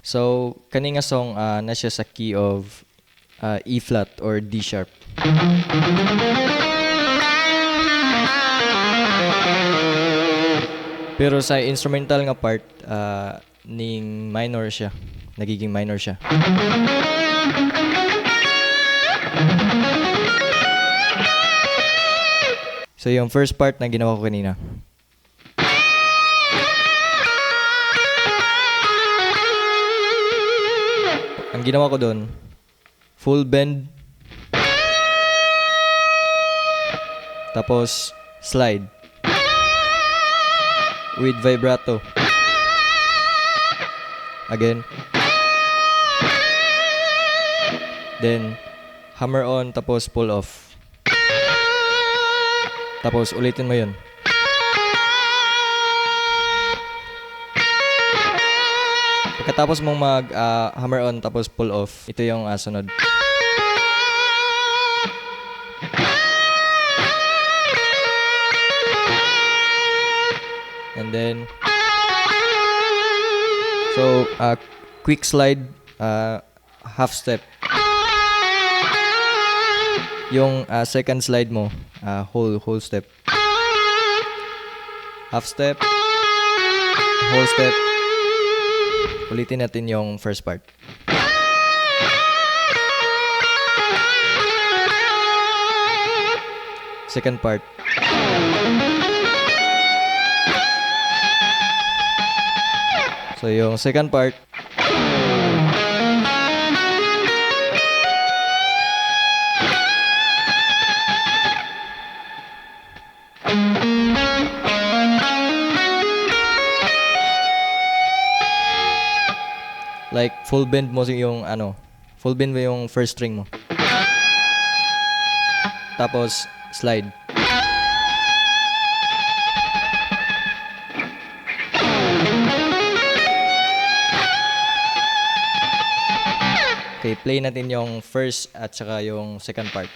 So, kani nga song na siya sa key of E flat or D sharp. Pero sa instrumental nga part, ning minor siya. Nagiging minor siya. So yung first part na ginawa ko kanina. Ang ginawa ko doon, full bend, tapos slide with vibrato. Again. Then hammer on tapos pull off. Tapos ulitin mo 'yun. Pagkatapos mong mag hammer on tapos pull off, ito yung sunod. And then so quick slide, half step. Yung second slide mo, whole step. Half step, whole step. Ulitin natin yung first part. Second part. So yung second part, like full bend mo yung full bend mo yung first string mo. Tapos slide. Okay, play natin yung first at saka yung second part.